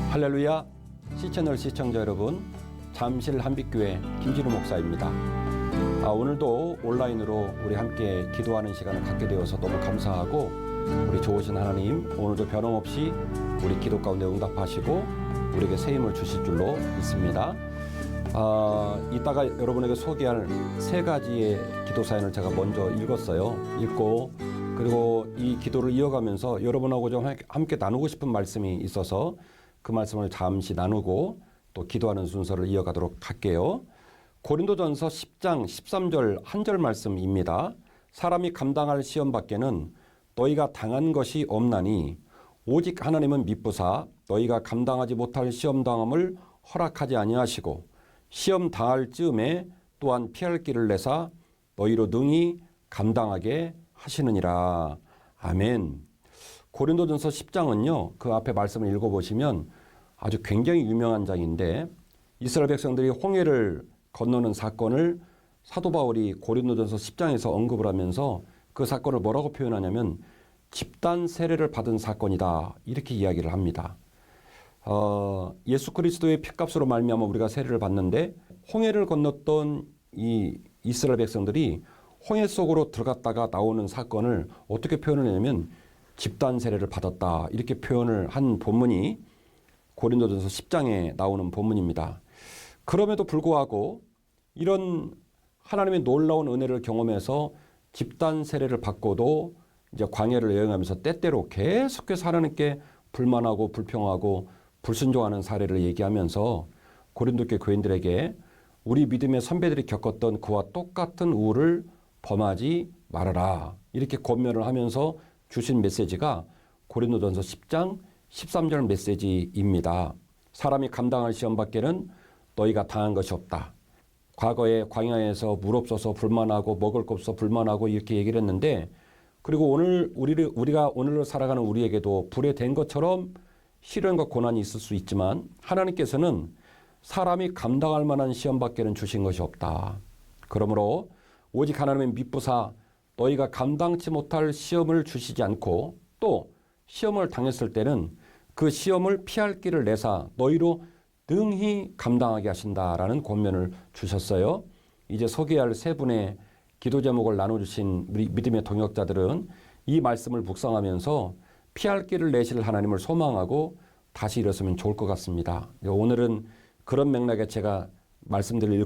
할렐루야, 시채널 시청자 여러분, 잠실 한빛교회 김진우 목사입니다. 오늘도 온라인으로 우리 함께 기도하는 시간을 갖게 되어서 너무 감사하고, 우리 좋으신 하나님 오늘도 변함없이 우리 기도 가운데 응답하시고 우리에게 새 힘을 주실 줄로 믿습니다. 이따가 여러분에게 소개할 세 가지의 기도 사연을 제가 먼저 읽고 그리고 이 기도를 이어가면서 여러분하고 좀 함께 나누고 싶은 말씀이 있어서 그 말씀을 잠시 나누고 또 기도하는 순서를 이어가도록 할게요. 고린도전서 10장 13절 한 절 말씀입니다. 사람이 감당할 시험 밖에는 너희가 당한 것이 없나니 오직 하나님은 미쁘사 너희가 감당하지 못할 시험 당함을 허락하지 아니하시고 시험 당할 즈음에 또한 피할 길을 내사 너희로 능히 감당하게 하시느니라. 아멘. 고린도전서 10장은요, 그 앞에 말씀을 읽어보시면 아주 굉장히 유명한 장인데, 이스라엘 백성들이 홍해를 건너는 사건을 사도 바울이 고린도전서 10장에서 언급을 하면서 그 사건을 뭐라고 표현하냐면 집단 세례를 받은 사건이다, 이렇게 이야기를 합니다. 예수 그리스도의 피값으로 말미암아 우리가 세례를 받는데, 홍해를 건넜던 이 이스라엘 백성들이 홍해 속으로 들어갔다가 나오는 사건을 어떻게 표현을 하냐면 집단 세례를 받았다, 이렇게 표현을 한 본문이 고린도전서 10장에 나오는 본문입니다. 그럼에도 불구하고 이런 하나님의 놀라운 은혜를 경험해서 집단 세례를 받고도 이제 광야를 여행하면서 때때로 계속해서 하나님께 불만하고 불평하고 불순종하는 사례를 얘기하면서 고린도 교회 교인들에게 우리 믿음의 선배들이 겪었던 그와 똑같은 우를 범하지 말아라, 이렇게 권면을 하면서 주신 메시지가 고린도전서 10장 13절 메시지입니다. 사람이 감당할 시험 밖에는 너희가 당한 것이 없다. 과거에 광야에서 물 없어서 불만하고 먹을 것 없어서 불만하고 이렇게 얘기를 했는데, 그리고 오늘 우리가 오늘로 살아가는 우리에게도 불에 댄 것처럼 시련과 고난이 있을 수 있지만 하나님께서는 사람이 감당할 만한 시험 밖에는 주신 것이 없다. 그러므로 오직 하나님의 미쁘사 너희가 감당치 못할 시험을 주시지 않고, 또 시험을 당했을 때는 그 시험을 피할 길을 내사 너희로 능히 감당하게 하신다라는 권면을 주셨어요. 이제 소개할 세 분의 기도 제목을 나눠주신 우리 믿음의 동역자들은 이 말씀을 묵상하면서 피할 길을 내실 하나님을 소망하고 다시 일었으면 좋을 것 같습니다. 오늘은 그런 맥락에 제가 말씀들을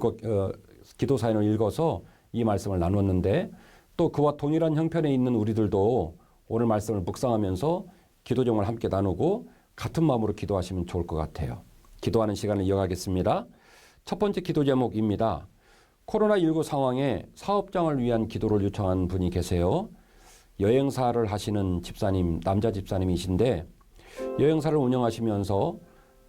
기도 사연을 읽어서 이 말씀을 나눴는데, 또 그와 동일한 형편에 있는 우리들도 오늘 말씀을 묵상하면서 기도 제목을 함께 나누고 같은 마음으로 기도하시면 좋을 것 같아요. 기도하는 시간을 이어가겠습니다. 첫 번째 기도 제목입니다. 코로나19 상황에 사업장을 위한 기도를 요청한 분이 계세요. 여행사를 하시는 집사님, 남자 집사님이신데 여행사를 운영하시면서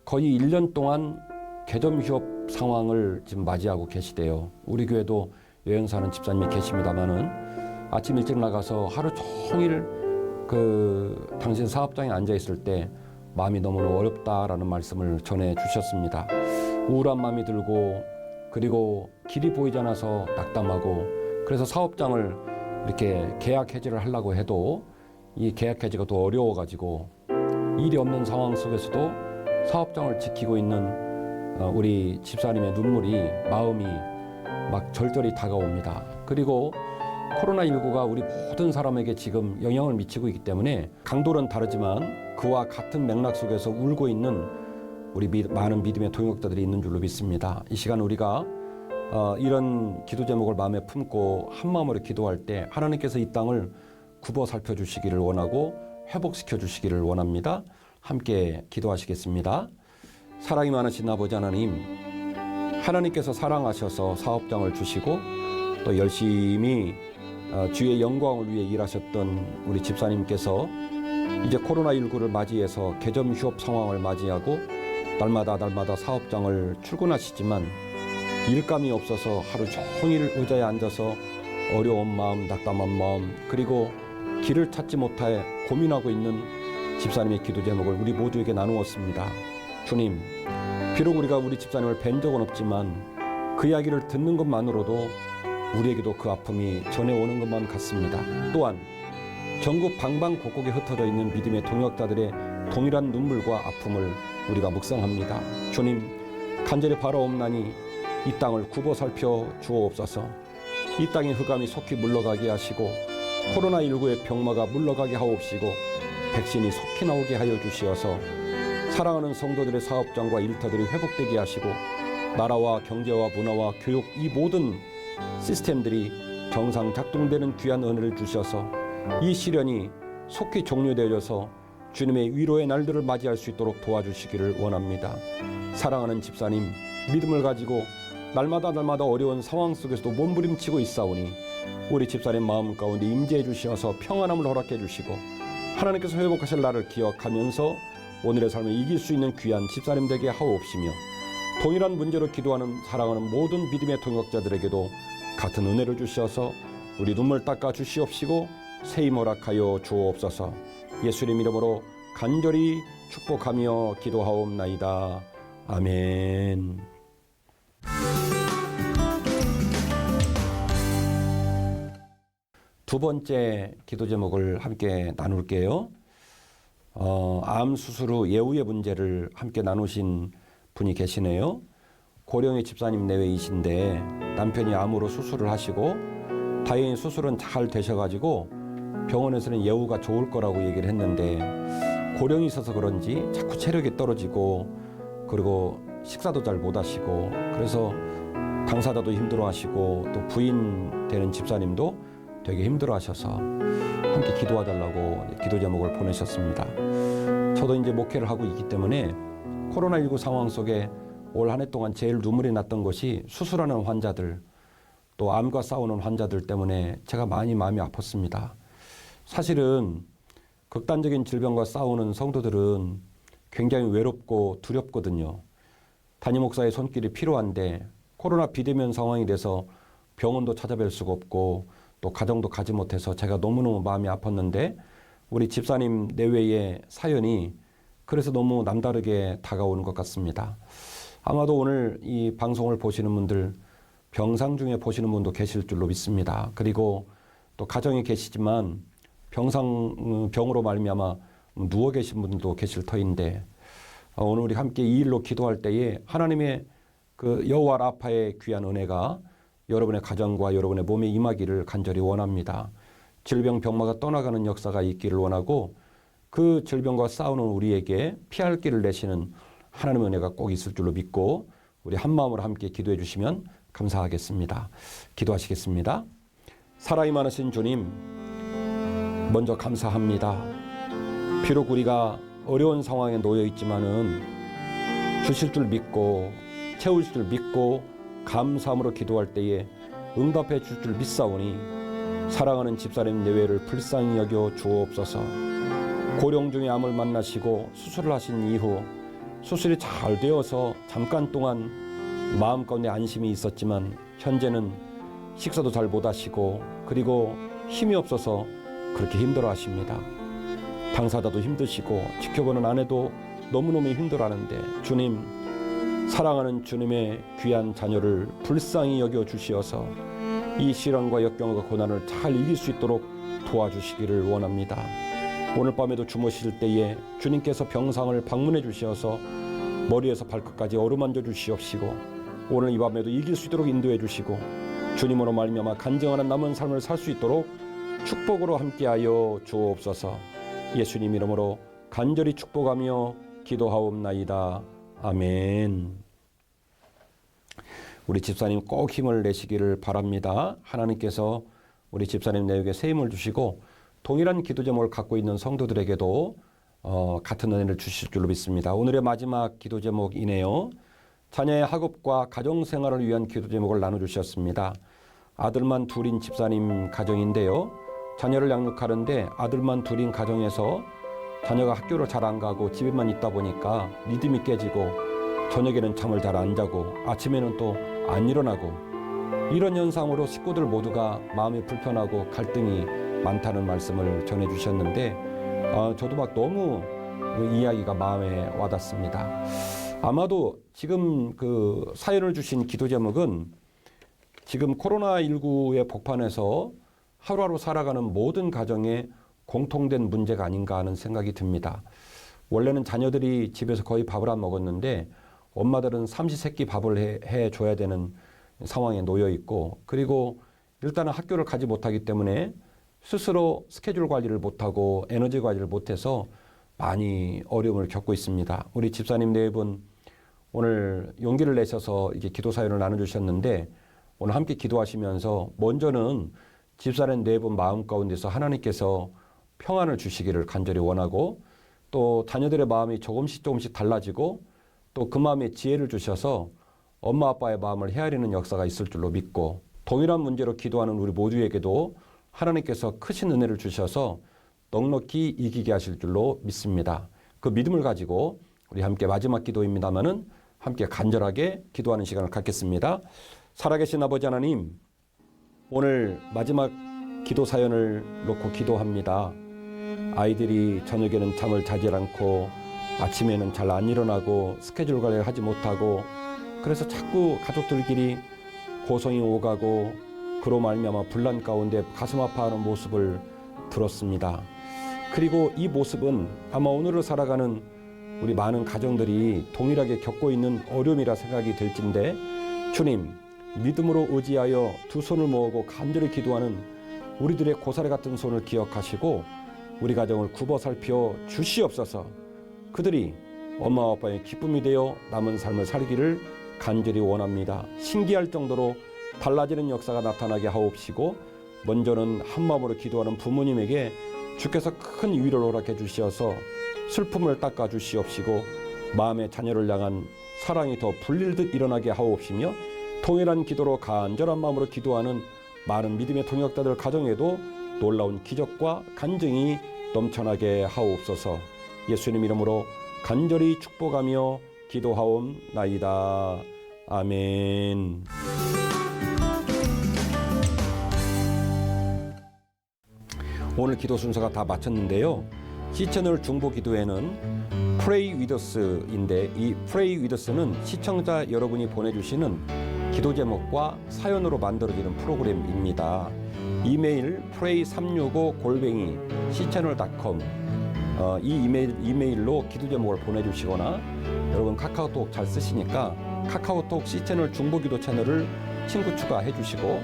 거의 1년 동안 개점 휴업 상황을 지금 맞이하고 계시대요. 우리 교회도 여행사는 집사님이 계십니다마는 아침 일찍 나가서 하루 종일 당신 사업장에 앉아 있을 때 마음이 너무나 어렵다라는 말씀을 전해 주셨습니다. 우울한 마음이 들고, 그리고 길이 보이지 않아서 낙담하고, 그래서 사업장을 이렇게 계약 해지를 하려고 해도 이 계약 해지가 더 어려워가지고 일이 없는 상황 속에서도 사업장을 지키고 있는 우리 집사님의 마음이 막 절절히 다가옵니다. 그리고 코로나19가 우리 모든 사람에게 지금 영향을 미치고 있기 때문에 강도는 다르지만 그와 같은 맥락 속에서 울고 있는 우리 많은 믿음의 동역자들이 있는 줄로 믿습니다. 이 시간 우리가 이런 기도 제목을 마음에 품고 한 마음으로 기도할 때 하나님께서 이 땅을 굽어 살펴주시기를 원하고 회복시켜 주시기를 원합니다. 함께 기도하시겠습니다. 사랑이 많으신 아버지 하나님, 하나님께서 사랑하셔서 사업장을 주시고 또 열심히 주의 영광을 위해 일하셨던 우리 집사님께서 이제 코로나19를 맞이해서 개점 휴업 상황을 맞이하고 날마다 사업장을 출근하시지만 일감이 없어서 하루 종일 의자에 앉아서 어려운 마음, 낙담한 마음, 그리고 길을 찾지 못해 고민하고 있는 집사님의 기도 제목을 우리 모두에게 나누었습니다. 주님, 비록 우리가 우리 집사님을 뵌 적은 없지만 그 이야기를 듣는 것만으로도 우리에게도 그 아픔이 전해오는 것만 같습니다. 또한 전국 방방곡곡에 흩어져 있는 믿음의 동역자들의 동일한 눈물과 아픔을 우리가 묵상합니다. 주님, 간절히 바라옵나니 이 땅을 굽어 살펴 주옵소서. 이 땅의 흑암이 속히 물러가게 하시고 코로나19의 병마가 물러가게 하옵시고 백신이 속히 나오게 하여 주시어서 사랑하는 성도들의 사업장과 일터들이 회복되게 하시고 나라와 경제와 문화와 교육 이 모든 시스템들이 정상 작동되는 귀한 은혜를 주셔서 이 시련이 속히 종료되어서 주님의 위로의 날들을 맞이할 수 있도록 도와주시기를 원합니다. 사랑하는 집사님, 믿음을 가지고 날마다 어려운 상황 속에서도 몸부림치고 있사오니 우리 집사님 마음 가운데 임재해 주시어서 평안함을 허락해 주시고 하나님께서 회복하실 날을 기억하면서 오늘의 삶을 이길 수 있는 귀한 집사님 되게 하옵시며 동일한 문제로 기도하는 사랑하는 모든 믿음의 동역자들에게도 같은 은혜를 주시어서 우리 눈물 닦아 주시옵시고 새힘 허락하여 주옵소서. 예수님 이름으로 간절히 축복하며 기도하옵나이다. 아멘. 두 번째 기도 제목을 함께 나눌게요. 암 수술 후 예후의 문제를 함께 나누신 분이 계시네요. 고령의 집사님 내외이신데 남편이 암으로 수술을 하시고 다행히 수술은 잘 되셔가지고 병원에서는 예후가 좋을 거라고 얘기를 했는데 고령이 있어서 그런지 자꾸 체력이 떨어지고 그리고 식사도 잘 못 하시고 그래서 당사자도 힘들어하시고 또 부인 되는 집사님도 되게 힘들어하셔서 함께 기도해달라고 기도 제목을 보내셨습니다. 저도 이제 목회를 하고 있기 때문에 코로나19 상황 속에 올 한 해 동안 제일 눈물이 났던 것이 수술하는 환자들 또 암과 싸우는 환자들 때문에 제가 많이 마음이 아팠습니다. 사실은 극단적인 질병과 싸우는 성도들은 굉장히 외롭고 두렵거든요. 담임 목사의 손길이 필요한데 코로나 비대면 상황이 돼서 병원도 찾아뵐 수가 없고 또 가정도 가지 못해서 제가 너무너무 마음이 아팠는데 우리 집사님 내외의 사연이 그래서 너무 남다르게 다가오는 것 같습니다. 아마도 오늘 이 방송을 보시는 분들 병상 중에 보시는 분도 계실 줄로 믿습니다. 그리고 또 가정에 계시지만 병으로 말미암아 누워 계신 분도 계실 터인데 오늘 우리 함께 이 일로 기도할 때에 하나님의 그 여호와 라파의 귀한 은혜가 여러분의 가정과 여러분의 몸에 임하기를 간절히 원합니다. 질병 병마가 떠나가는 역사가 있기를 원하고 그 질병과 싸우는 우리에게 피할 길을 내시는 하나님의 은혜가 꼭 있을 줄로 믿고 우리 한마음으로 함께 기도해 주시면 감사하겠습니다. 기도하시겠습니다. 사랑이 많으신 주님, 먼저 감사합니다. 비록 우리가 어려운 상황에 놓여 있지만은 주실 줄 믿고 채우실 줄 믿고 감사함으로 기도할 때에 응답해 줄 줄 믿사오니 사랑하는 집사님 내외를 불쌍히 여겨 주옵소서. 고령 중에 암을 만나시고 수술을 하신 이후 수술이 잘 되어서 잠깐 동안 마음 가운데 안심이 있었지만 현재는 식사도 잘 못 하시고 그리고 힘이 없어서 그렇게 힘들어 하십니다. 당사자도 힘드시고 지켜보는 아내도 너무너무 힘들어하는데 주님, 사랑하는 주님의 귀한 자녀를 불쌍히 여겨 주시어서 이 시련과 역경과 고난을 잘 이길 수 있도록 도와주시기를 원합니다. 오늘 밤에도 주무실 때에 주님께서 병상을 방문해 주시어서 머리에서 발끝까지 어루만져 주시옵시고 오늘 이 밤에도 이길 수 있도록 인도해 주시고 주님으로 말미암아 간증하는 남은 삶을 살 수 있도록 축복으로 함께하여 주옵소서. 예수님 이름으로 간절히 축복하며 기도하옵나이다. 아멘. 우리 집사님 꼭 힘을 내시기를 바랍니다. 하나님께서 우리 집사님 내에게 새 힘을 주시고 동일한 기도 제목을 갖고 있는 성도들에게도 같은 은혜를 주실 줄로 믿습니다. 오늘의 마지막 기도 제목이네요. 자녀의 학업과 가정생활을 위한 기도 제목을 나눠주셨습니다. 아들만 둘인 집사님 가정인데요. 자녀를 양육하는데 아들만 둘인 가정에서 자녀가 학교를 잘 안 가고 집에만 있다 보니까 믿음이 깨지고 저녁에는 잠을 잘 안 자고 아침에는 또 안 일어나고 이런 현상으로 식구들 모두가 마음이 불편하고 갈등이 많다는 말씀을 전해주셨는데 저도 막 너무 그 이야기가 마음에 와닿습니다. 아마도 지금 그 사연을 주신 기도 제목은 지금 코로나19의 복판에서 하루하루 살아가는 모든 가정에 공통된 문제가 아닌가 하는 생각이 듭니다. 원래는 자녀들이 집에서 거의 밥을 안 먹었는데 엄마들은 삼시세끼 밥을 해줘야 되는 상황에 놓여 있고, 그리고 일단은 학교를 가지 못하기 때문에 스스로 스케줄 관리를 못하고 에너지 관리를 못해서 많이 어려움을 겪고 있습니다. 우리 집사님 네 분 오늘 용기를 내셔서 이게 기도 사연을 나눠주셨는데, 오늘 함께 기도하시면서 먼저는 집사님 네 분 마음 가운데서 하나님께서 평안을 주시기를 간절히 원하고, 또 자녀들의 마음이 조금씩 달라지고 또 그 마음에 지혜를 주셔서 엄마 아빠의 마음을 헤아리는 역사가 있을 줄로 믿고, 동일한 문제로 기도하는 우리 모두에게도 하나님께서 크신 은혜를 주셔서 넉넉히 이기게 하실 줄로 믿습니다. 그 믿음을 가지고 우리 함께 마지막 기도입니다마는 함께 간절하게 기도하는 시간을 갖겠습니다. 살아계신 아버지 하나님, 오늘 마지막 기도 사연을 놓고 기도합니다. 아이들이 저녁에는 잠을 자지 않고 아침에는 잘 안 일어나고 스케줄 관리를 하지 못하고, 그래서 자꾸 가족들끼리 고성이 오가고 그로 말미암아 분란 가운데 가슴 아파하는 모습을 들었습니다. 그리고 이 모습은 아마 오늘을 살아가는 우리 많은 가정들이 동일하게 겪고 있는 어려움이라 생각이 될진데, 주님, 믿음으로 의지하여 두 손을 모으고 간절히 기도하는 우리들의 고사리 같은 손을 기억하시고 우리 가정을 굽어 살펴 주시옵소서. 그들이 엄마 아빠의 기쁨이 되어 남은 삶을 살기를 간절히 원합니다. 신기할 정도로 달라지는 역사가 나타나게 하옵시고, 먼저는 한마음으로 기도하는 부모님에게 주께서 큰 위로를 허락해 주시어서 슬픔을 닦아 주시옵시고, 마음의 자녀를 향한 사랑이 더 불릴듯 일어나게 하옵시며, 통일한 기도로 간절한 마음으로 기도하는 많은 믿음의 동역자들 가정에도 놀라운 기적과 간증이 넘쳐나게 하옵소서. 예수님 이름으로 간절히 축복하며 기도하옵나이다. 아멘. 오늘 기도 순서가 다 마쳤는데요. C채널 중보 기도에는 Pray with Us인데, 이 Pray with Us는 시청자 여러분이 보내주시는 기도 제목과 사연으로 만들어지는 프로그램입니다. 이메일 pray365@cchannel.com 이 이메일로 기도 제목을 보내주시거나, 여러분 카카오톡 잘 쓰시니까 카카오톡 C채널 중보기도 채널을 친구 추가해 주시고,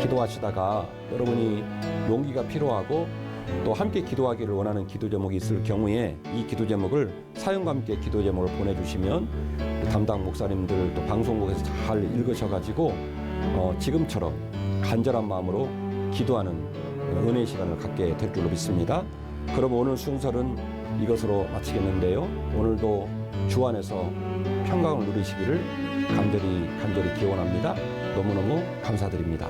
기도하시다가 여러분이 용기가 필요하고 또 함께 기도하기를 원하는 기도 제목이 있을 경우에 이 기도 제목을 사연과 함께 기도 제목을 보내주시면 담당 목사님들 또 방송국에서 잘 읽으셔가지고 지금처럼 간절한 마음으로 기도하는 은혜의 시간을 갖게 될 줄로 믿습니다. 그럼 오늘 순서는 이것으로 마치겠는데요. 오늘도 주 안에서 평강을 누리시기를 간절히 기원합니다. 너무너무 감사드립니다.